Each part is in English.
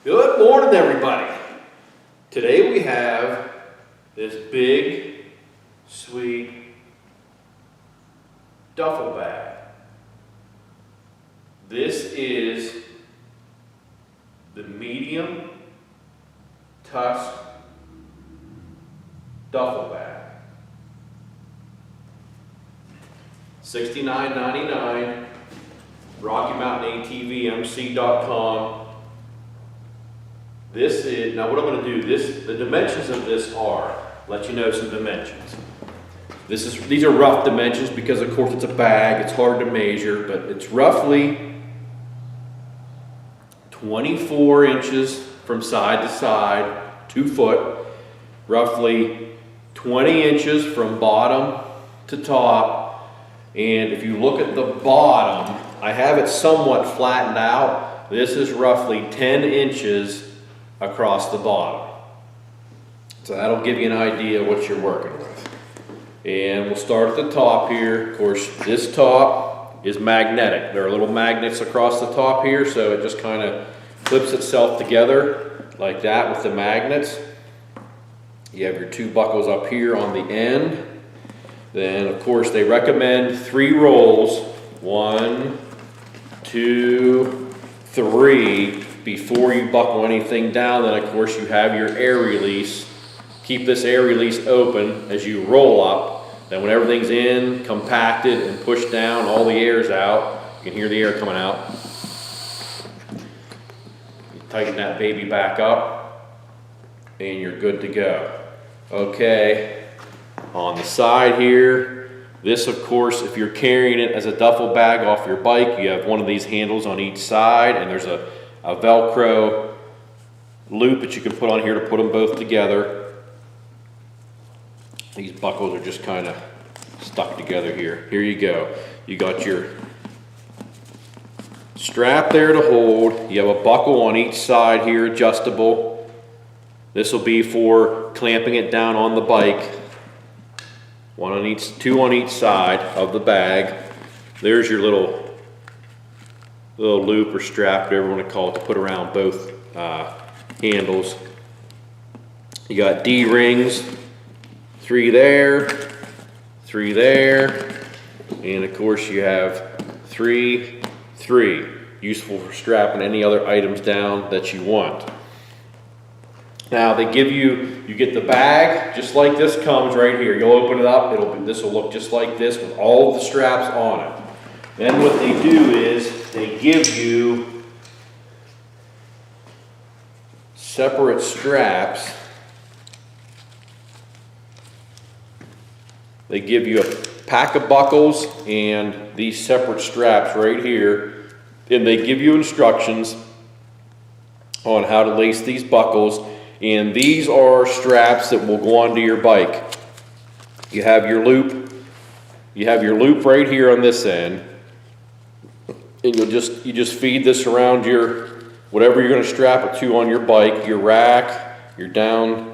Good morning, everybody. Today we have this big, sweet duffel bag. This is the medium TUSK duffel bag. $69.99, RockyMountainATVMC.com. This is, now what I'm going to do, the dimensions of this are, let you know some dimensions. These are rough dimensions because of course it's a bag, it's hard to measure, but it's roughly 24 inches from side to side, 2 foot, roughly 20 inches from bottom to top, and if you look at the bottom, I have it somewhat flattened out. This is roughly 10 inches across the bottom. So that'll give you an idea what you're working with. And we'll start at the top here. Of course, this top is magnetic. There are little magnets across the top here, so it just kind of clips itself together like that with the magnets. You have your 2 buckles up here on the end. Then, of course, they recommend 3 rolls. 1, 2, 3. Before you buckle anything down, then of course you have your air release. Keep this air release open as you roll up. Then when everything's in, compacted and pushed down, all the air's out. You can hear the air coming out. You tighten that baby back up and you're good to go. Okay, on the side here, this of course, if you're carrying it as a duffel bag off your bike, you have one of these handles on each side, and there's a Velcro loop that you can put on here to put them both together. These buckles are just kind of stuck together here. Here you go. You got your strap there to hold. You have a buckle on each side here, adjustable. This will be for clamping it down on the bike. 2 on each side of the bag. There's your little loop or strap, whatever you want to call it, to put around both handles. You got D-rings, 3 there, 3 there, and of course you have 3, useful for strapping any other items down that you want. Now they give you get the bag just like this comes right here. You'll open it up, this will look just like this with all of the straps on it. Then what they do is they give you separate straps. They give you a pack of buckles and these separate straps right here. And they give you instructions on how to lace these buckles. And these are straps that will go onto your bike. You have your loop. You have your loop right here on this end. And you just feed this around your, whatever you're going to strap it to on your bike, your rack, your down,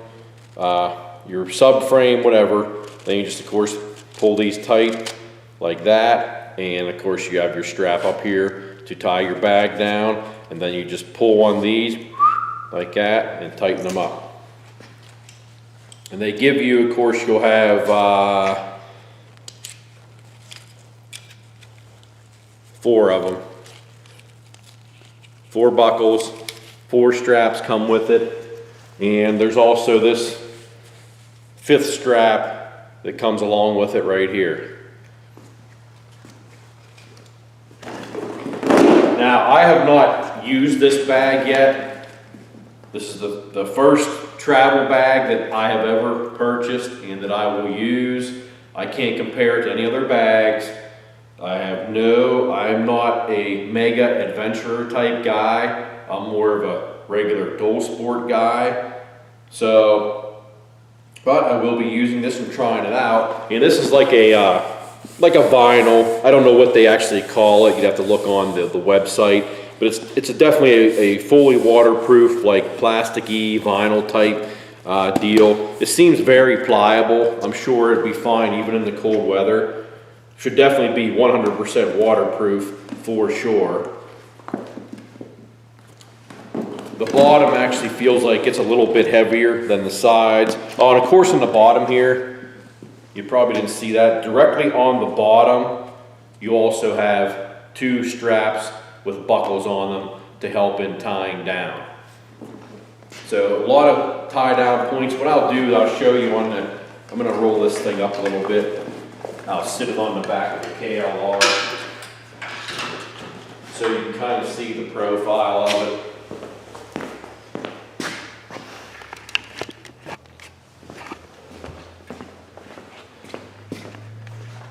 your subframe, whatever. Then you just, of course, pull these tight like that. And, of course, you have your strap up here to tie your bag down. And then you just pull on these like that and tighten them up. And they give you, of course, you'll have 4 of them. 4 buckles, 4 straps come with it. And there's also this 5th strap that comes along with it right here. Now, I have not used this bag yet. This is the first travel bag that I have ever purchased and that I will use. I can't compare it to any other bags. I'm not a mega adventurer type guy. I'm more of a regular dual sport guy. But I will be using this and trying it out. And this is like a vinyl. I don't know what they actually call it. You'd have to look on the website. But it's definitely a fully waterproof, like plasticky vinyl type deal. It seems very pliable. I'm sure it'd be fine even in the cold weather. Should definitely be 100% waterproof for sure. The bottom actually feels like it's a little bit heavier than the sides. Oh, and of course on the bottom here, you probably didn't see that. Directly on the bottom, you also have 2 straps with buckles on them to help in tying down. So a lot of tie down points. What I'll do is I'll show you on the, I'm gonna roll this thing up a little bit. I'll sit it on the back of the KLR so you can kind of see the profile of it.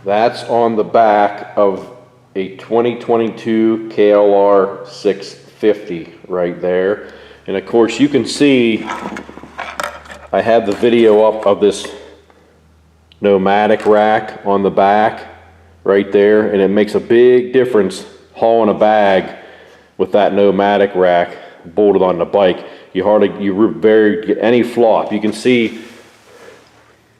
That's on the back of a 2022 KLR 650 right there. And of course you can see I have the video up of this pneumatic rack on the back right there, and it makes a big difference hauling a bag with that pneumatic rack bolted on the bike. You rarely get any flop. You can see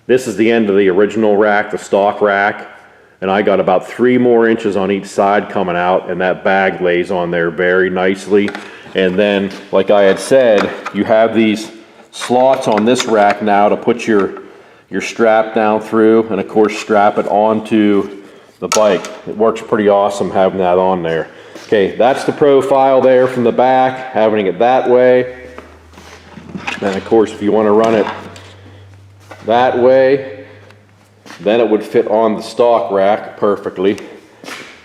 this is the end of the original rack, the stock rack, and I got about 3 more inches on each side coming out, and that bag lays on there very nicely. And then, like I had said, you have these slots on this rack now to put your strap down through, and of course strap it onto the bike. It works pretty awesome having that on there. Okay, that's the profile there from the back, having it that way. Then of course if you want to run it that way, then it would fit on the stock rack perfectly.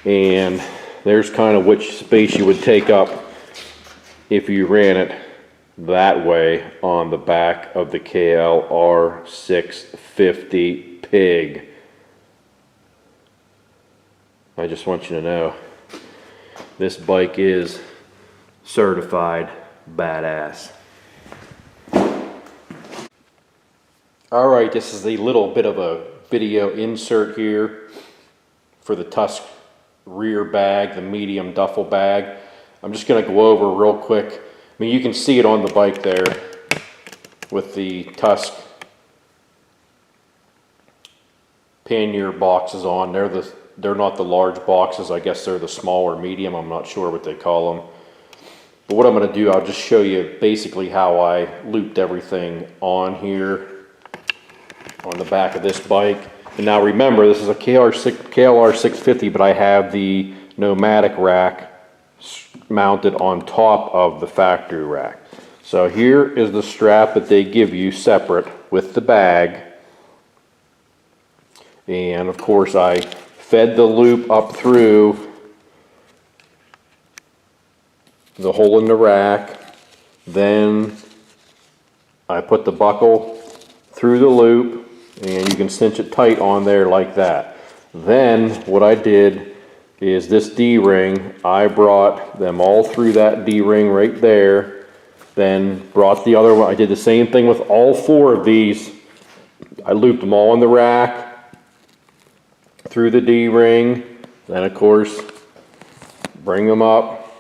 And there's kind of which space you would take up if you ran it that way on the back of the KLR 650 Pig. I just want you to know this bike is certified badass. All right, this is a little bit of a video insert here for the TUSK rear bag, the medium duffel bag. I'm just going to go over real quick. I mean, you can see it on the bike there with the TUSK pannier boxes on. They're not the large boxes. I guess they're the small or medium. I'm not sure what they call them. But what I'm going to do, I'll just show you basically how I looped everything on here on the back of this bike. And now remember, this is a KLR 650, but I have the pneumatic rack mounted on top of the factory rack. So here is the strap that they give you separate with the bag. And of course I fed the loop up through the hole in the rack. Then I put the buckle through the loop, and you can cinch it tight on there like that. Then what I did is this D-ring, I brought them all through that D-ring right there, then brought the other one. I did the same thing with all 4 of these. I looped them all in the rack, through the D-ring, then of course bring them up,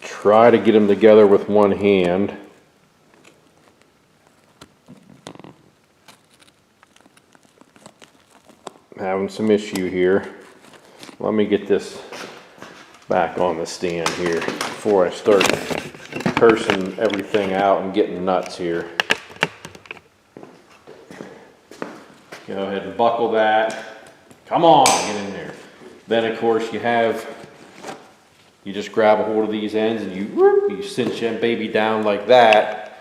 try to get them together with one hand. Having some issue here. Let me get this back on the stand here before I start cursing everything out and getting nuts here. Go ahead and buckle that. Come on, get in there. Then of course you just grab a hold of these ends and you cinch that baby down like that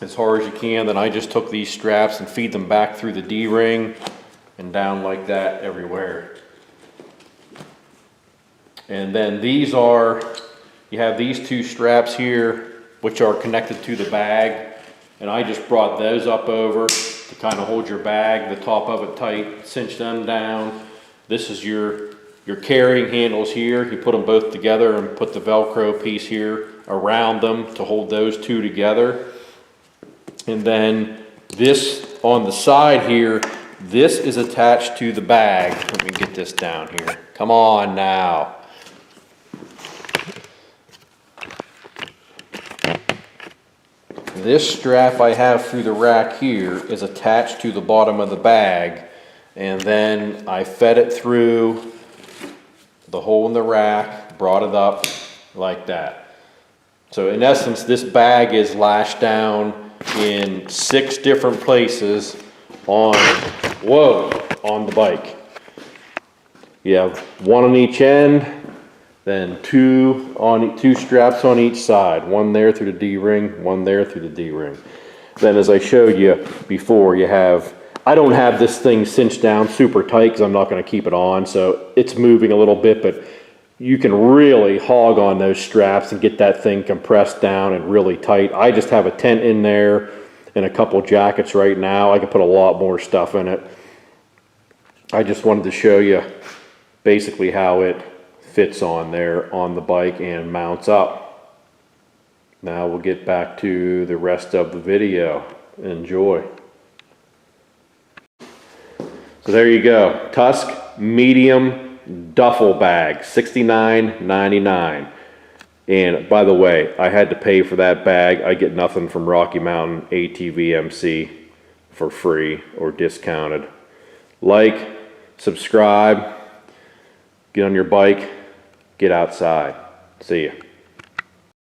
as hard as you can. Then I just took these straps and feed them back through the D-ring and down like that everywhere. And then you have these 2 straps here which are connected to the bag, and I just brought those up over to kind of hold your bag, the top of it tight, cinch them down. This is your carrying handles here. You put them both together and put the Velcro piece here around them to hold those 2 together. And then this on the side here, this is attached to the bag. Let me get this down here. Come on now. This strap I have through the rack here is attached to the bottom of the bag, and then I fed it through the hole in the rack, brought it up like that. So in essence, this bag is lashed down in 6 different places on the bike. You have 1 on each end, then 2 straps on each side, 1 there through the D-ring, 1 there through the D-ring. Then as I showed you before, you have, I don't have this thing cinched down super tight because I'm not going to keep it on, so it's moving a little bit, but you can really hog on those straps and get that thing compressed down and really tight. I just have a tent in there and a couple jackets right now. I could put a lot more stuff in it. I just wanted to show you basically how it fits on there on the bike and mounts up. Now we'll get back to the rest of the video. Enjoy. So there you go, TUSK medium duffel bag, $69.99. And by the way, I had to pay for that bag. I get nothing from Rocky Mountain ATVMC for free or discounted. Like, subscribe, get on your bike, get outside. See ya.